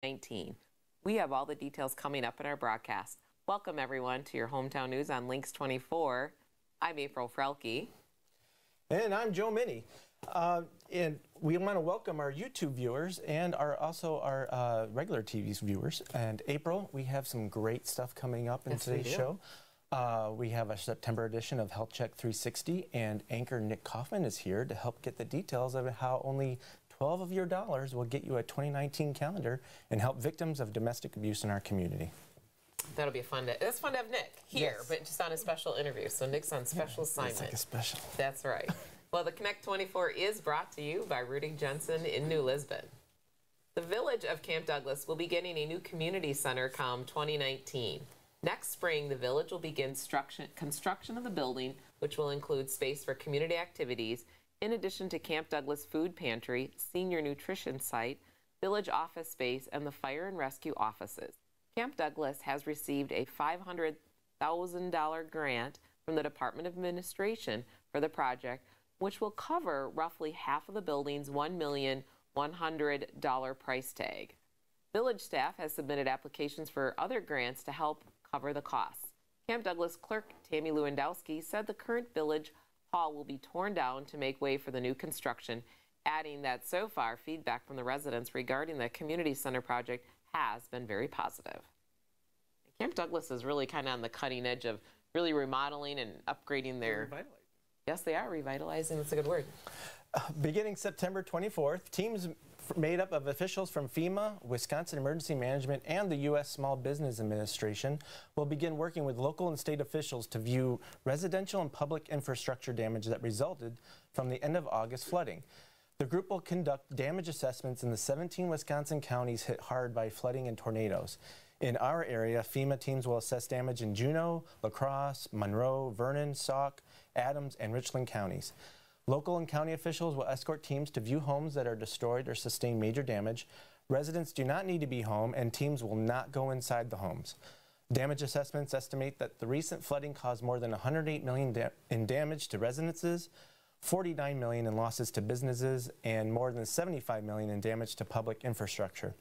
2019. We have all the details coming up in our broadcast. Welcome, everyone, to your hometown news on LYNXX 24. I'm April Frelke. And I'm Joe Minnie. And we want to welcome our YouTube viewers and also our regular TV viewers. And April, we have some great stuff coming up in today's show. We have a September edition of Health Check 360, and anchor Nick Kaufman is here to help get the details of how only 12 of your dollars will get you a 2019 calendar and help victims of domestic abuse in our community. That'll be a fun day. It's fun to have Nick here, yes, but just on a special interview. So Nick's on special assignment. It's like a special. That's right. Well, the Connect 24 is brought to you by Rudy Jensen in New Lisbon. The village of Camp Douglas will be getting a new community center come 2019. Next spring, the village will begin construction of the building, which will include space for community activities, in addition to Camp Douglas food pantry, senior nutrition site, village office space, and the fire and rescue offices. Camp Douglas has received a $500,000 grant from the Department of Administration for the project, which will cover roughly half of the building's $1,100,000 price tag. Village staff has submitted applications for other grants to help cover the costs. Camp Douglas clerk Tammy Lewandowski said the current village hall will be torn down to make way for the new construction, adding that so far feedback from the residents regarding the community center project has been very positive. Camp Douglas is really kind of on the cutting edge of really remodeling and upgrading their... Yes, they are revitalizing. That's a good word. Beginning September 24th, teams made up of officials from FEMA, Wisconsin Emergency Management, and the U.S. Small Business Administration will begin working with local and state officials to view residential and public infrastructure damage that resulted from the end of August flooding. The group will conduct damage assessments in the 17 Wisconsin counties hit hard by flooding and tornadoes. In our area, FEMA teams will assess damage in Juneau, La Crosse, Monroe, Vernon, Sauk, Adams, and Richland counties. Local and county officials will escort teams to view homes that are destroyed or sustain major damage. Residents do not need to be home, and teams will not go inside the homes. Damage assessments estimate that the recent flooding caused more than $108 million in damage to residences, $49 million in losses to businesses, and more than $75 million in damage to public infrastructure.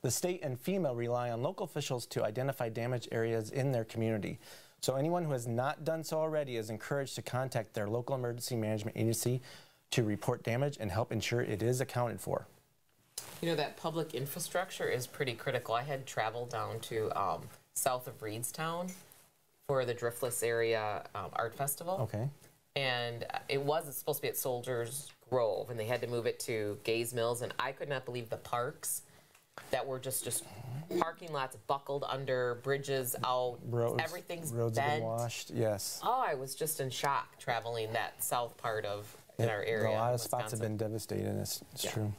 The state and FEMA rely on local officials to identify damaged areas in their community. So anyone who has not done so already is encouraged to contact their local emergency management agency to report damage and help ensure it is accounted for. You know, that public infrastructure is pretty critical. I had traveled down to south of Reedstown for the Driftless Area Art Festival. Okay. And it was supposed to be at Soldiers Grove, and they had to move it to Gaze Mills, and I could not believe the parks that were just parking lots buckled under, bridges out, everything's roads bent. have been washed, yes. Oh, I was just in shock traveling that south part of our area. A lot of spots have been devastated, it's true.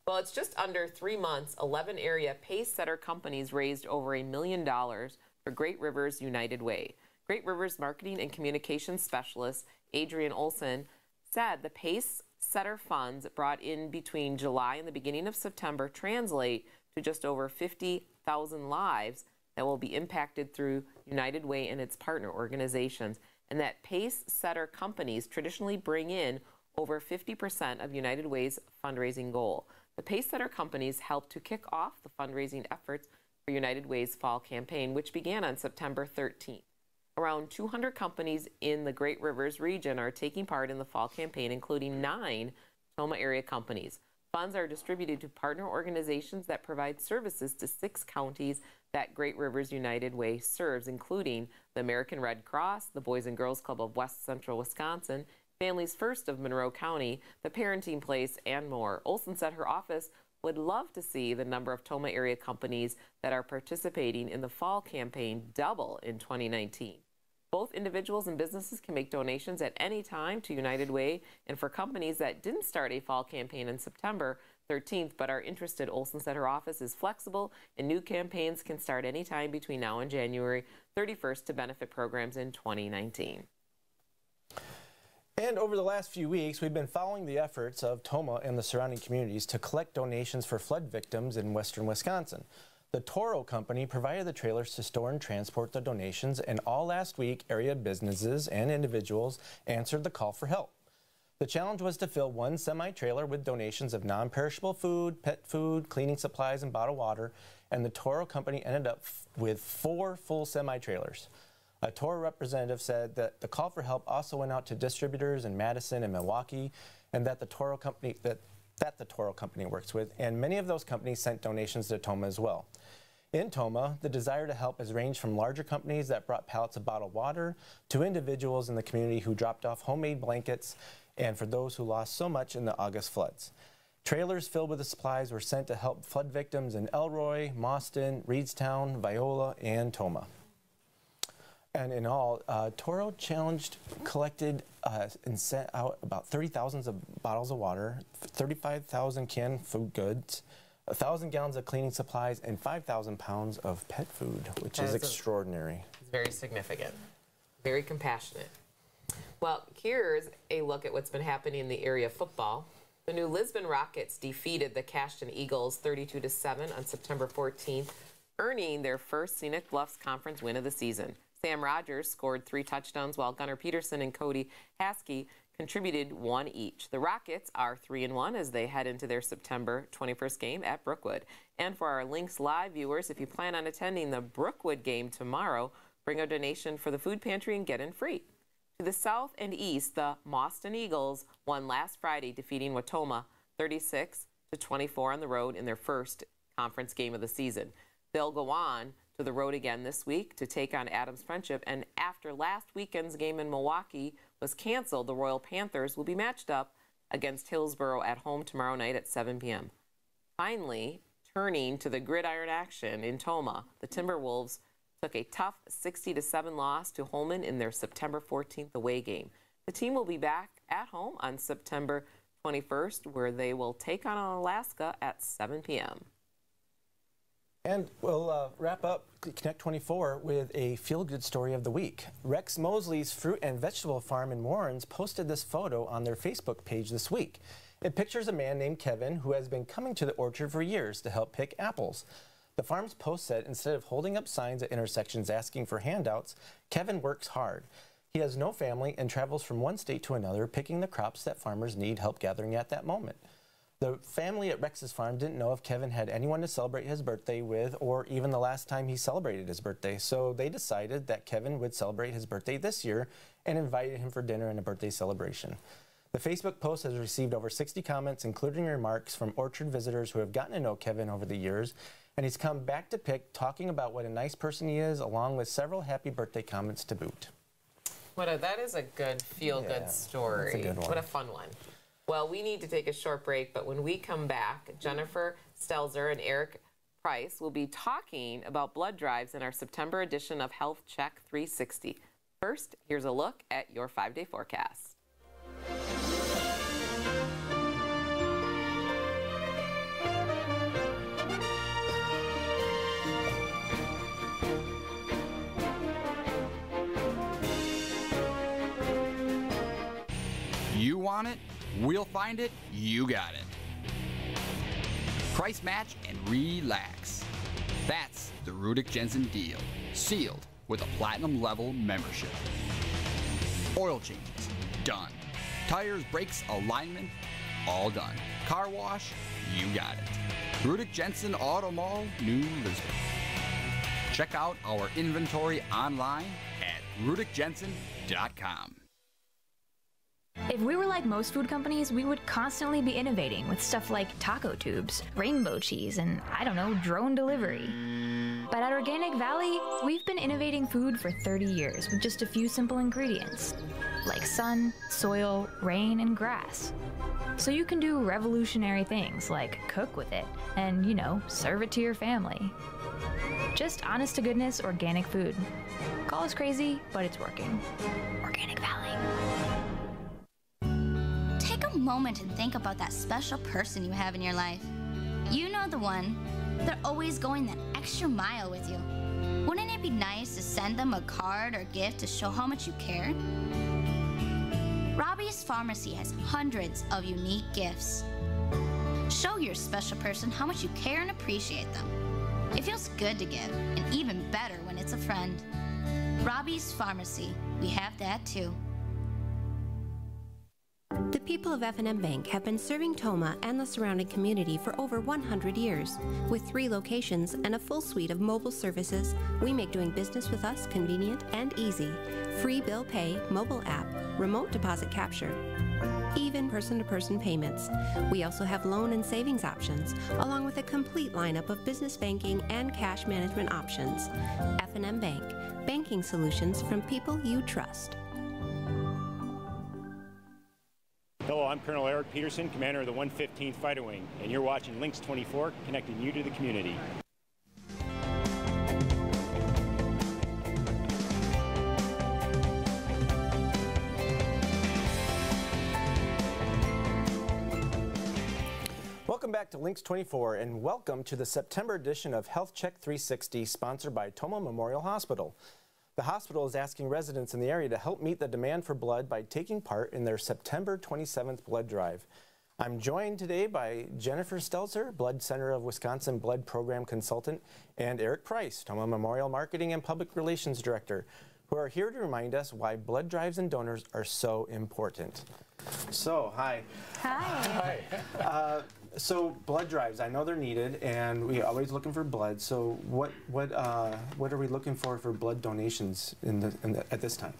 Well, it's just under 3 months, 11 area pace setter companies raised over $1 million for Great Rivers United Way. Great Rivers marketing and communications specialist Adrian Olson said the pace setter funds brought in between July and the beginning of September translate to just over 50,000 lives that will be impacted through United Way and its partner organizations, and that pace setter companies traditionally bring in over 50% of United Way's fundraising goal. The pace setter companies helped to kick off the fundraising efforts for United Way's fall campaign, which began on September 13th. Around 200 companies in the Great Rivers region are taking part in the fall campaign, including 9 Tomah area companies. Funds are distributed to partner organizations that provide services to 6 counties that Great Rivers United Way serves, including the American Red Cross, the Boys and Girls Club of West Central Wisconsin, Families First of Monroe County, the Parenting Place, and more. Olson said her office would love to see the number of Tomah area companies that are participating in the fall campaign double in 2019. Both individuals and businesses can make donations at any time to United Way, and for companies that didn't start a fall campaign on September 13th but are interested, Olson said her office is flexible and new campaigns can start anytime between now and January 31st to benefit programs in 2019. And over the last few weeks, we've been following the efforts of Tomah and the surrounding communities to collect donations for flood victims in western Wisconsin. The Toro Company provided the trailers to store and transport the donations, and all last week, area businesses and individuals answered the call for help. The challenge was to fill one semi-trailer with donations of non-perishable food, pet food, cleaning supplies, and bottled water, and the Toro company ended up with 4 full semi-trailers. A Toro representative said that the call for help also went out to distributors in Madison and Milwaukee, and that the Toro company the Toro company works with, and many of those companies sent donations to Tomah as well. In Tomah, the desire to help has ranged from larger companies that brought pallets of bottled water to individuals in the community who dropped off homemade blankets, and for those who lost so much in the August floods. Trailers filled with the supplies were sent to help flood victims in Elroy, Mauston, Reedstown, Viola, and Tomah. And in all, Toro collected and sent out about 30,000 bottles of water, 35,000 canned food goods, 1,000 gallons of cleaning supplies, and 5,000 pounds of pet food, which is extraordinary. It's very significant, very compassionate. Well, here's a look at what's been happening in the area of football. The New Lisbon Rockets defeated the Cashton Eagles 32-7 on September 14th, earning their first Scenic Bluffs Conference win of the season. Sam Rogers scored 3 touchdowns, while Gunnar Peterson and Cody Haskey contributed 1 each. The Rockets are 3-1 as they head into their September 21st game at Brookwood. And for our LYNXX Live viewers, if you plan on attending the Brookwood game tomorrow, bring a donation for the food pantry and get in free. To the south and east, the Mauston Eagles won last Friday, defeating Wautoma 36-24 on the road in their first conference game of the season. They'll go on to the road again this week to take on Adams Friendship, and after last weekend's game in Milwaukee was canceled, the Royal Panthers will be matched up against Hillsborough at home tomorrow night at 7 p.m. Finally, turning to the gridiron action in Tomah, the Timberwolves took a tough 60-7 loss to Holman in their September 14th away game. The team will be back at home on September 21st, where they will take on Alaska at 7 p.m. And we'll wrap up Connect 24 with a feel-good story of the week. Rex Mosley's fruit and vegetable farm in Warrens posted this photo on their Facebook page this week. It pictures a man named Kevin who has been coming to the orchard for years to help pick apples. The farm's post said instead of holding up signs at intersections asking for handouts, Kevin works hard. He has no family and travels from one state to another picking the crops that farmers need help gathering at that moment. The family at Rex's farm didn't know if Kevin had anyone to celebrate his birthday with or even the last time he celebrated his birthday, so they decided that Kevin would celebrate his birthday this year and invited him for dinner and a birthday celebration. The Facebook post has received over 60 comments, including remarks from orchard visitors who have gotten to know Kevin over the years, and he's come back to pick, talking about what a nice person he is, along with several happy birthday comments to boot. That is a good feel-good story. That's a good one. What a fun one. Well, we need to take a short break, but when we come back, Jennifer Stelzer and Eric Price will be talking about blood drives in our September edition of Health Check 360. First, here's a look at your 5-day forecast. You want it? We'll find it. You got it. Price match and relax. That's the Rudick Jensen deal, sealed with a platinum level membership. Oil changes, done. Tires, brakes, alignment, all done. Car wash, you got it. Rudick Jensen Auto Mall, New Lisbon. Check out our inventory online at rudickjensen.com. If we were like most food companies, we would constantly be innovating with stuff like taco tubes, rainbow cheese, and I don't know, drone delivery. But at Organic Valley, we've been innovating food for 30 years with just a few simple ingredients, like sun, soil, rain, and grass. So you can do revolutionary things like cook with it and, you know, serve it to your family. Just honest-to-goodness organic food. Call us crazy, but it's working. Organic Valley. Take a moment and think about that special person you have in your life. You know the one. They're always going that extra mile with you. Wouldn't it be nice to send them a card or gift to show how much you care? Robbie's Pharmacy has hundreds of unique gifts. Show your special person how much you care and appreciate them. It feels good to give, and even better when it's a friend. Robbie's Pharmacy. We have that too. The people of F&M Bank have been serving Tomah and the surrounding community for over 100 years. With 3 locations and a full suite of mobile services, we make doing business with us convenient and easy. Free bill pay, mobile app, remote deposit capture, even person-to-person payments. We also have loan and savings options, along with a complete lineup of business banking and cash management options. F&M Bank, banking solutions from people you trust. Hello, I'm Colonel Eric Peterson, commander of the 115th Fighter Wing, and you're watching LYNXX 24, connecting you to the community. Welcome back to LYNXX 24 and welcome to the September edition of Health Check 360, sponsored by Tomah Memorial Hospital. The hospital is asking residents in the area to help meet the demand for blood by taking part in their September 27th blood drive. I'm joined today by Jennifer Stelzer, Blood Center of Wisconsin Blood Program Consultant, and Eric Price, Tomah Memorial Marketing and Public Relations Director, who are here to remind us why blood drives and donors are so important. So, hi. Hi. Hi. So blood drives, I know they're needed, and we're always looking for blood. So what are we looking for blood donations at this time?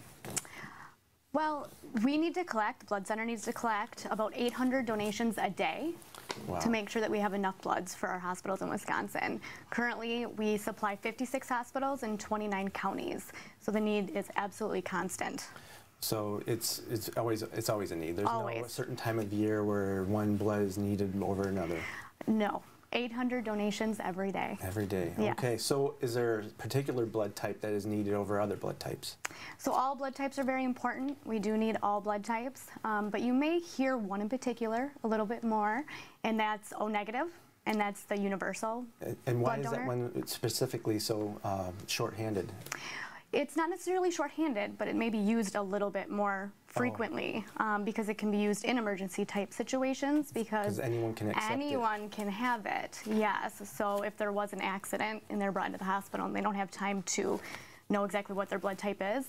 Well, we need to collect, Blood Center needs to collect about 800 donations a day. Wow. To make sure that we have enough bloods for our hospitals in Wisconsin. Currently, we supply 56 hospitals in 29 counties, so the need is absolutely constant. So it's always a need. There's always. No certain time of year where one blood is needed over another. No, 800 donations every day. Every day. Yeah. Okay. So is there a particular blood type that is needed over other blood types? So all blood types are very important. We do need all blood types, but you may hear one in particular a little bit more, and that's O negative. And that's the universal And why blood is donor. that one specifically so short-handed? It's not necessarily short-handed, but it may be used a little bit more frequently because it can be used in emergency type situations because anyone can accept anyone can have it. Yes. So if there was an accident and they're brought into the hospital and they don't have time to know exactly what their blood type is,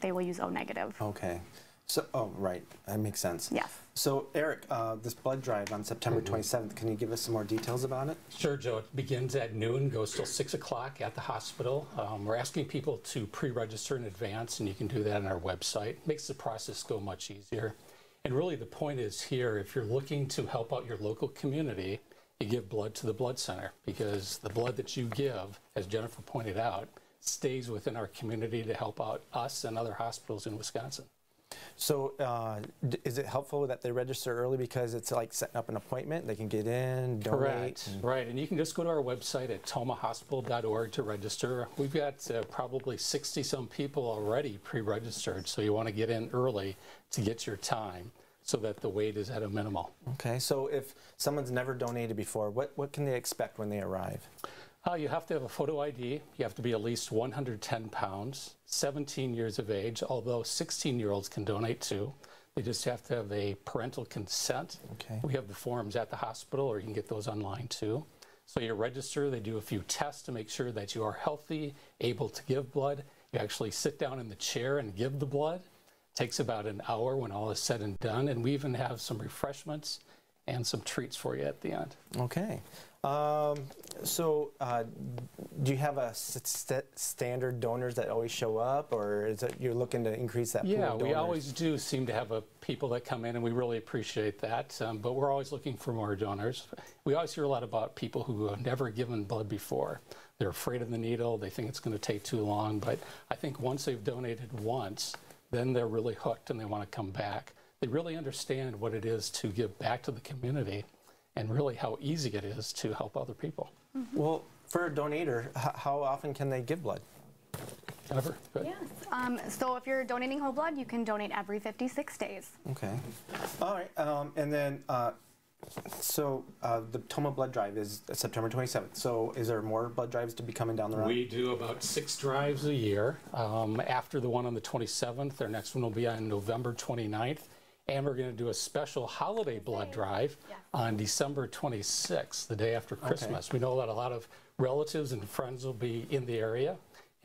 they will use O negative. Okay. So, right, that makes sense. Yes. So, Eric, this blood drive on September 27th, can you give us some more details about it? Sure, Joe. It begins at noon, goes till 6 o'clock at the hospital. We're asking people to pre-register in advance, and you can do that on our website. Makes the process go much easier. And really the point is here, if you're looking to help out your local community, you give blood to the blood center, because the blood that you give, as Jennifer pointed out, stays within our community to help out us and other hospitals in Wisconsin. So is it helpful that they register early because it's like setting up an appointment? They can get in, donate? Correct. Right, and you can just go to our website at tomahhospital.org to register. We've got probably 60-some people already pre-registered, so you want to get in early to get your time so that the wait is at a minimal. Okay, so if someone's never donated before, what can they expect when they arrive? You have to have a photo ID. You have to be at least 110 pounds, 17 years of age, although 16-year-olds can donate too. They just have to have a parental consent. Okay. We have the forms at the hospital, or you can get those online too. So you register, they do a few tests to make sure that you are healthy, able to give blood. You actually sit down in the chair and give the blood. It takes about an hour when all is said and done, and we even have some refreshments and some treats for you at the end. Okay. Do you have a standard donors that always show up, or is it you're looking to increase that pool of donors? Yeah, we always do seem to have people that come in, and we really appreciate that, but we're always looking for more donors. We always hear a lot about people who have never given blood before. They're afraid of the needle, they think it's going to take too long, but I think once they've donated once, then they're really hooked and they want to come back. They really understand what it is to give back to the community and really how easy it is to help other people. Mm-hmm. Well, for a donator, how often can they give blood? Jennifer, go ahead. Yes. So if you're donating whole blood, you can donate every 56 days. Okay. All right. And then, the Tomah blood drive is September 27th. So is there more blood drives to be coming down the road? We do about 6 drives a year. After the one on the 27th, our next one will be on November 29th. And we're going to do a special holiday blood drive on December 26th, the day after Christmas. Okay. We know that a lot of relatives and friends will be in the area,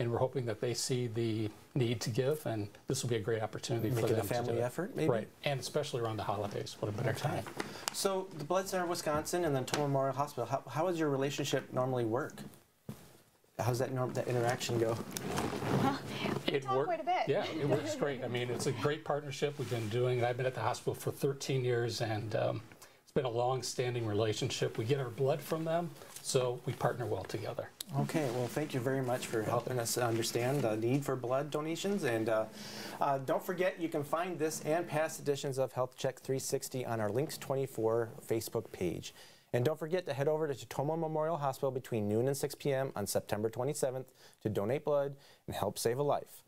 and we're hoping that they see the need to give, and this will be a great opportunity for them to do it. Make it a family effort, maybe? Right, and especially around the holidays. What a better time. So the Blood Center of Wisconsin and then Tomah Memorial Hospital, how does your relationship normally work? How's that interaction go? It works quite a bit. Yeah, it works great. I mean, it's a great partnership we've been doing, and I've been at the hospital for 13 years, and it's been a long-standing relationship. We get our blood from them, so we partner well together. Okay, well, thank you very much for helping us understand the need for blood donations. And don't forget, you can find this and past editions of Health Check 360 on our LYNXX 24 Facebook page. And don't forget to head over to Tomah Memorial Hospital between noon and 6 p.m. on September 27th to donate blood and help save a life.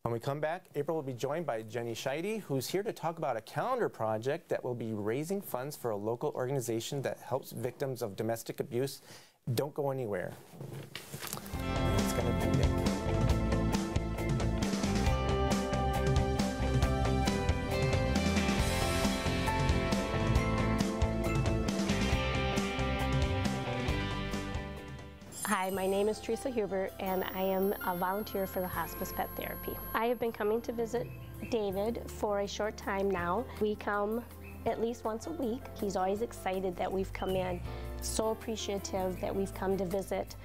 When we come back, April will be joined by Jenny Scheide, who's here to talk about a calendar project that will be raising funds for a local organization that helps victims of domestic abuse. Don't go anywhere. It's going to be big. Hi, my name is Teresa Hubert, and I am a volunteer for the Hospice Pet Therapy. I have been coming to visit David for a short time now. We come at least once a week. He's always excited that we've come in, so appreciative that we've come to visit.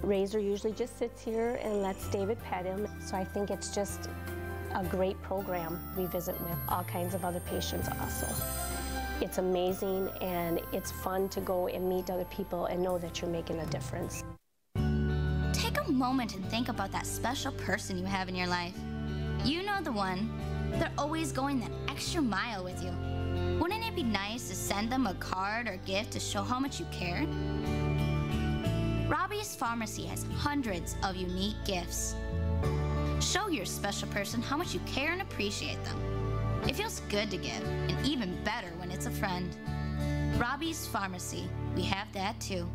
Razor usually just sits here and lets David pet him, so I think it's just a great program. We visit with all kinds of other patients also. It's amazing, and it's fun to go and meet other people and know that you're making a difference. Take a moment and think about that special person you have in your life. You know the one. They're always going that extra mile with you. Wouldn't it be nice to send them a card or gift to show how much you care? Robbie's Pharmacy has hundreds of unique gifts. Show your special person how much you care and appreciate them. It feels good to give, and even better when it's a friend. Robbie's Pharmacy, we have that too.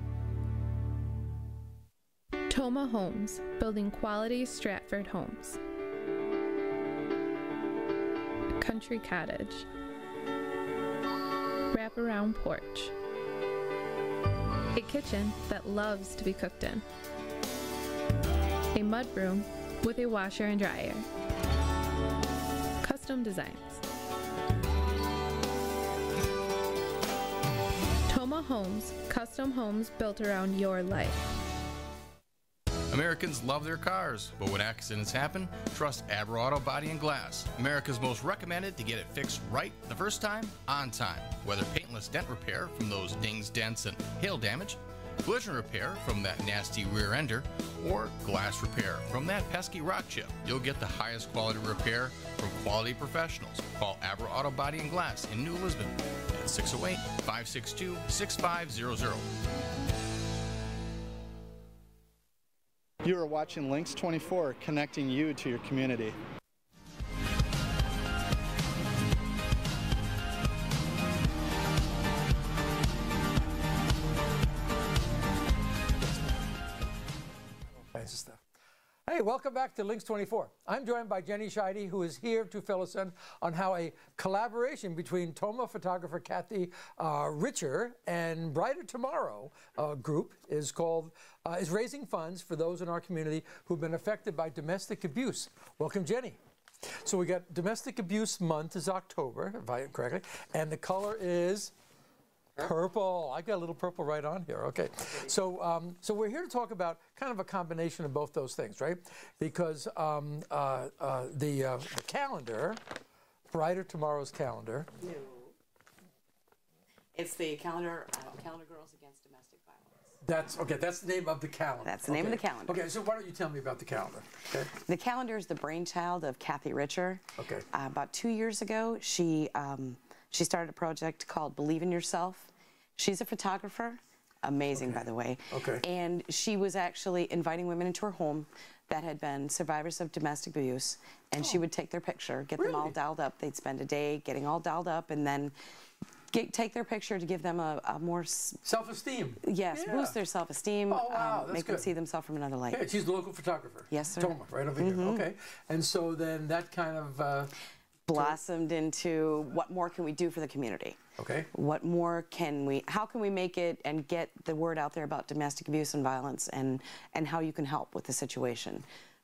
Tomah Homes, building quality Stratford homes. Country cottage. Wraparound porch. A kitchen that loves to be cooked in. A mudroom with a washer and dryer. Custom designs. Tomah Homes, custom homes built around your life. Americans love their cars, but when accidents happen, trust Abra Auto Body and Glass. America's most recommended to get it fixed right the first time, on time. Whether paintless dent repair from those dings, dents, and hail damage, collision repair from that nasty rear ender, or glass repair from that pesky rock chip, you'll get the highest quality repair from quality professionals. Call Abra Auto Body and Glass in New Lisbon at 608-562-6500. You are watching LYNXX 24, connecting you to your community. Stuff. Hey, welcome back to LYNXX 24. I'm joined by Jenny Scheide, who is here to fill us in on how a collaboration between Tomah photographer Kathy Richer and Brighter Tomorrow group is raising funds for those in our community who've been affected by domestic abuse. Welcome, Jenny. So we got Domestic Abuse Month is October, if I am correctly, and the color is purple. I got a little purple right on here. Okay, so so we're here to talk about kind of a combination of both those things, right? Because the calendar, Brighter Tomorrow's calendar. No. It's the calendar Girls Against Domestic Violence. That's okay. That's the name of the calendar. That's the name of the calendar. Okay, so why don't you tell me about the calendar? Okay. The calendar is the brainchild of Kathy Richer. Okay. About 2 years ago, she started a project called Believe in Yourself. She's a photographer, amazing, by the way. Okay. And she was actually inviting women into her home that had been survivors of domestic abuse, and she would take their picture, get them all dolled up. They'd spend a day getting all dolled up, and then take their picture to give them a more self-esteem. Yes, boost their self-esteem. Oh, wow, make them see themselves from another light. Yeah, she's the local photographer. Yes, sir. Tomah, right over here. Okay. And so then that kind of blossomed into what more can we do for the community? Okay. What more can we, how can we make it and get the word out there about domestic abuse and violence and how you can help with the situation?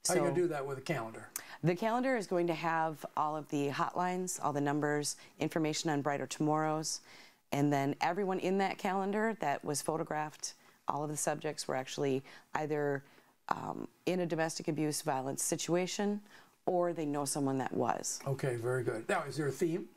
How are you going to do that with a calendar? The calendar is going to have all of the hotlines, all the numbers, information on Brighter Tomorrows, and then everyone in that calendar that was photographed, all of the subjects were actually either in a domestic abuse violence situation or they know someone that was. Okay, very good. Now, is there a theme?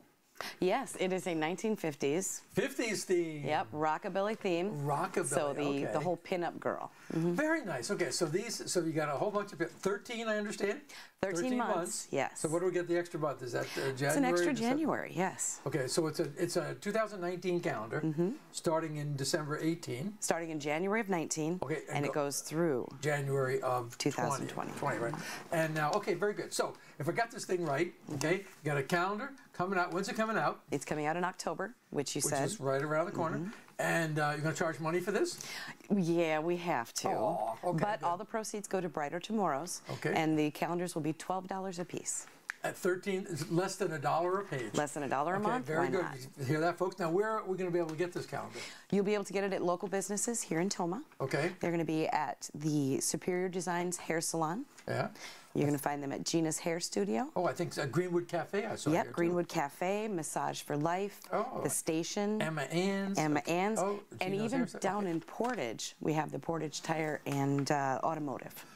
Yes, it is a 1950s. 50s theme. Yep, rockabilly theme. Rockabilly, so okay. the whole pin-up girl. Very nice. Okay, so so you got a whole bunch of 13, I understand? 13 months, yes. So what do we get the extra month? Is that January? It's an extra January, yes. Okay, so it's a 2019 calendar, starting in December 18. Starting in January of 19, okay, and it goes through January of 2020. 20, right? And now, okay, very good. So if I got this thing right, okay, you got a calendar coming out. When's it coming out? It's coming out in October, which you said. Which is right around the corner. And you're going to charge money for this? Yeah, we have to. Oh, okay, but all the proceeds go to Brighter Tomorrows. Okay. And the calendars will be $12 a piece. At 13, it's less than $1 a page. Less than $1 a month. Very Why good. not? You hear that, folks? Now, where are we going to be able to get this calendar? You'll be able to get it at local businesses here in Tomah. Okay. They're going to be at the Superior Designs Hair Salon. Yeah. You're going to find them at Gina's Hair Studio. Oh, I think Greenwood Cafe I saw Yep, here, Greenwood Cafe, Massage for Life, The Station. Emma Ann's. Emma Ann's. Oh, and Gina's even Hair down in Portage, we have the Portage Tire and Automotive.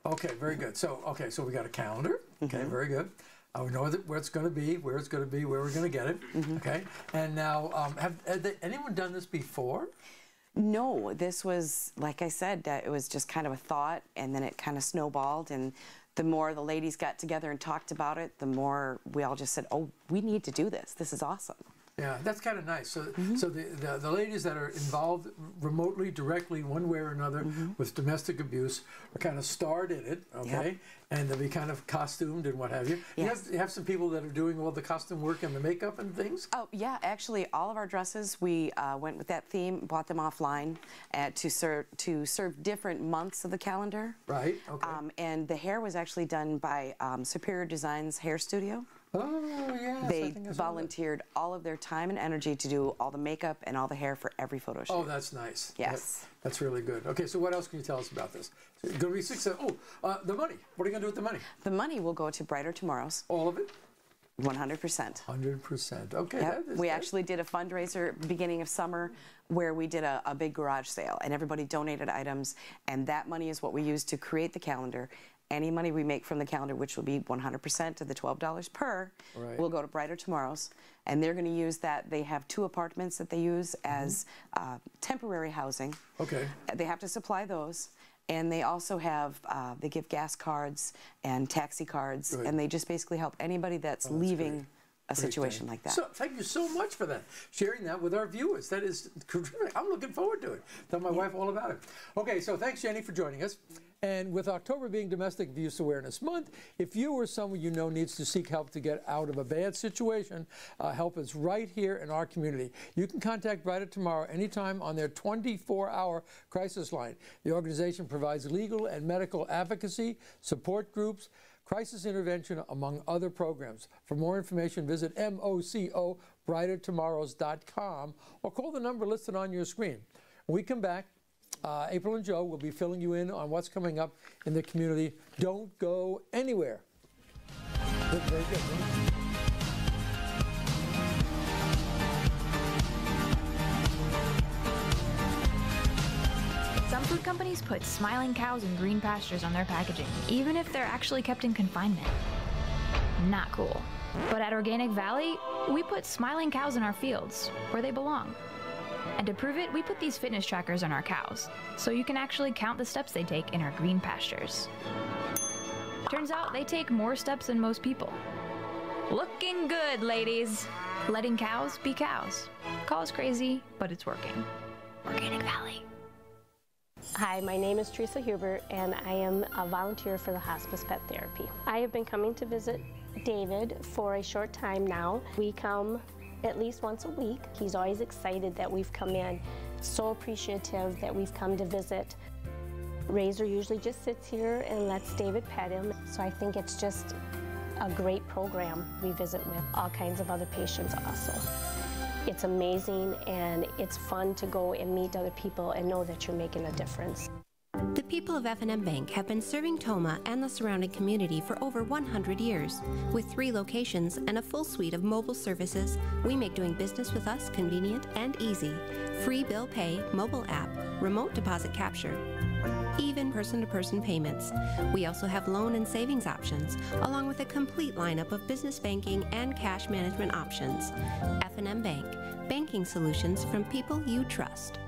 Okay, very good. So, so we got a calendar. Okay, very good. We know where it's going to be, where we're going to get it. Okay. And now, have anyone done this before? No, this was, like I said, it was just kind of a thought, and then it kind of snowballed, and the more the ladies got together and talked about it, the more we all just said, oh, we need to do this. This is awesome. Yeah, that's kind of nice. So, so the ladies that are involved remotely, directly, one way or another, with domestic abuse, are kind of starred in it, okay? And they'll be kind of costumed and what have you. Yes. You have some people that are doing all the costume work and the makeup and things? Oh, yeah. Actually, all of our dresses, we went with that theme, bought them offline to serve different months of the calendar. Right, okay. And the hair was actually done by Superior Designs Hair Studio. Oh, yes. They volunteered all of their time and energy to do all the makeup and all the hair for every photo shoot. Oh, that's nice. Yes. That's really good. Okay, so what else can you tell us about this? It's going to be successful. Oh, the money. What are you going to do with the money? The money will go to Brighter Tomorrows. All of it? 100%. 100%. Okay. Yep. We actually did a fundraiser beginning of summer where we did a big garage sale, and everybody donated items, and that money is what we used to create the calendar. Any money we make from the calendar, which will be 100% to the $12 per, will go to Brighter Tomorrows. And they're going to use that. They have 2 apartments that they use as temporary housing. Okay. They have to supply those. And they also have, they give gas cards and taxi cards. Good. And they just basically help anybody that's leaving a situation like that. So, thank you so much for that, sharing that with our viewers. That is terrific. I'm looking forward to it. Tell my wife all about it. Okay, so thanks, Jenny, for joining us. And with October being Domestic Abuse Awareness Month, if you or someone you know needs to seek help to get out of a bad situation, help is right here in our community. You can contact Brighter Tomorrow anytime on their 24-hour crisis line. The organization provides legal and medical advocacy, support groups, crisis intervention, among other programs. For more information, visit mocobrightertomorrows.com or call the number listed on your screen. When we come back, April and Joe will be filling you in on what's coming up in the community. Don't go anywhere. Very good, right? Some food companies put smiling cows and green pastures on their packaging, even if they're actually kept in confinement. Not cool. But at Organic Valley, we put smiling cows in our fields, where they belong. And to prove it, we put these fitness trackers on our cows, so you can actually count the steps they take in our green pastures. Turns out they take more steps than most people. Looking good, ladies! Letting cows be cows. Call us crazy, but it's working. Organic Valley. Hi, my name is Teresa Huber, and I am a volunteer for the Hospice Pet Therapy. I have been coming to visit David for a short time now. We come at least once a week. He's always excited that we've come in, so appreciative that we've come to visit. Razor usually just sits here and lets David pet him, so I think it's just a great program. We visit with all kinds of other patients also. It's amazing, and it's fun to go and meet other people and know that you're making a difference. The people of F&M Bank have been serving Tomah and the surrounding community for over 100 years. With 3 locations and a full suite of mobile services, we make doing business with us convenient and easy. Free bill pay, mobile app, remote deposit capture, even person-to-person payments. We also have loan and savings options, along with a complete lineup of business banking and cash management options. F&M Bank, banking solutions from people you trust.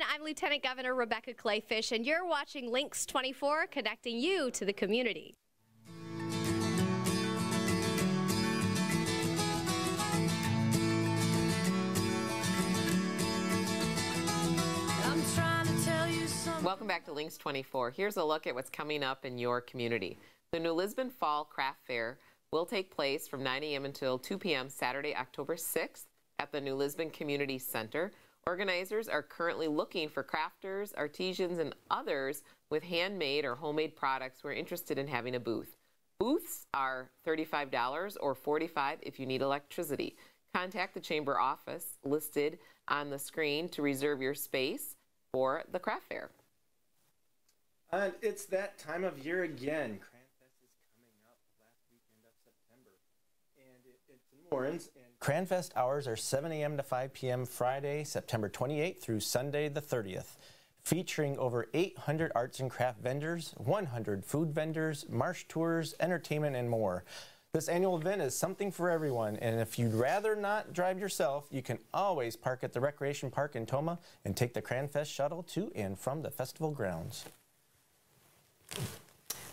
I'm Lieutenant Governor Rebecca Clayfish, and you're watching LYNXX 24, connecting you to the community. Welcome back to LYNXX 24. Here's a look at what's coming up in your community. The New Lisbon Fall Craft Fair will take place from 9 a.m. until 2 p.m. Saturday, October 6th at the New Lisbon Community Center. Organizers are currently looking for crafters, artisans, and others with handmade or homemade products who are interested in having a booth. Booths are $35 or $45 if you need electricity. Contact the Chamber office listed on the screen to reserve your space for the craft fair. And it's that time of year again. Cranfest is coming up last weekend of September. And it's in Warrens. Cranfest hours are 7 a.m. to 5 p.m. Friday, September 28th through Sunday the 30th. Featuring over 800 arts and craft vendors, 100 food vendors, marsh tours, entertainment, and more. This annual event is something for everyone, and if you'd rather not drive yourself, you can always park at the Recreation Park in Tomah and take the Cranfest shuttle to and from the festival grounds.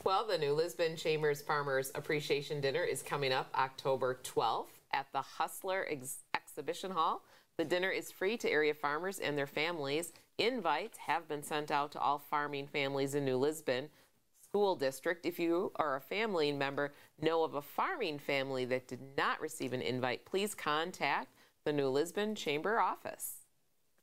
Well, the New Lisbon Chambers Farmers Appreciation Dinner is coming up October 12th at the Hustler Exhibition Hall. The dinner is free to area farmers and their families. Invites have been sent out to all farming families in New Lisbon School District. If you or a family member know of a farming family that did not receive an invite, please contact the New Lisbon Chamber office.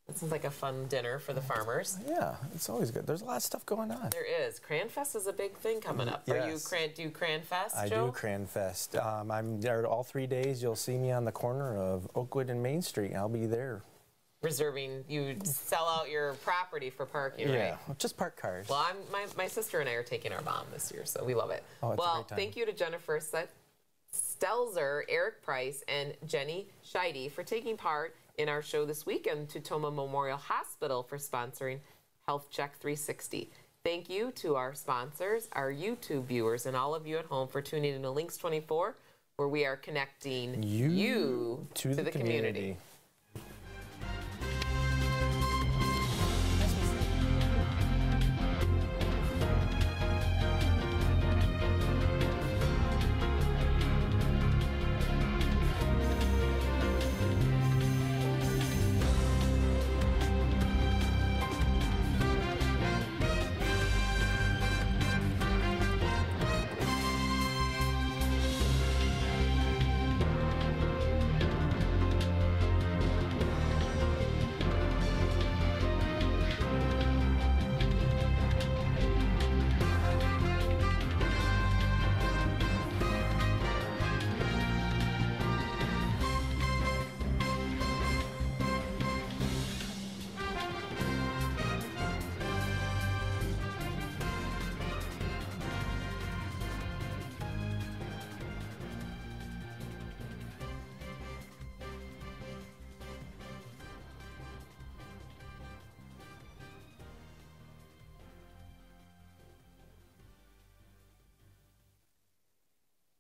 That sounds like a fun dinner for the farmers. Yeah, it's always good. There's a lot of stuff going on. There is. Cranfest is a big thing coming up. Yes. Do you Cranfest, I Joe? do Cranfest. I'm there all 3 days. You'll see me on the corner of Oakwood and Main Street. I'll be there. Reserving, you sell out your property for parking, right? Yeah, just park cars. Well, my sister and I are taking our mom this year, so we love it. Oh, it's a great time. Thank you to Jennifer Stelzer, Eric Price, and Jenny Scheide for taking part in our show this week, and to Tomah Memorial Hospital for sponsoring Health Check 360. Thank you to our sponsors, our YouTube viewers, and all of you at home for tuning in to LYNXX 24, where we are connecting you to the community.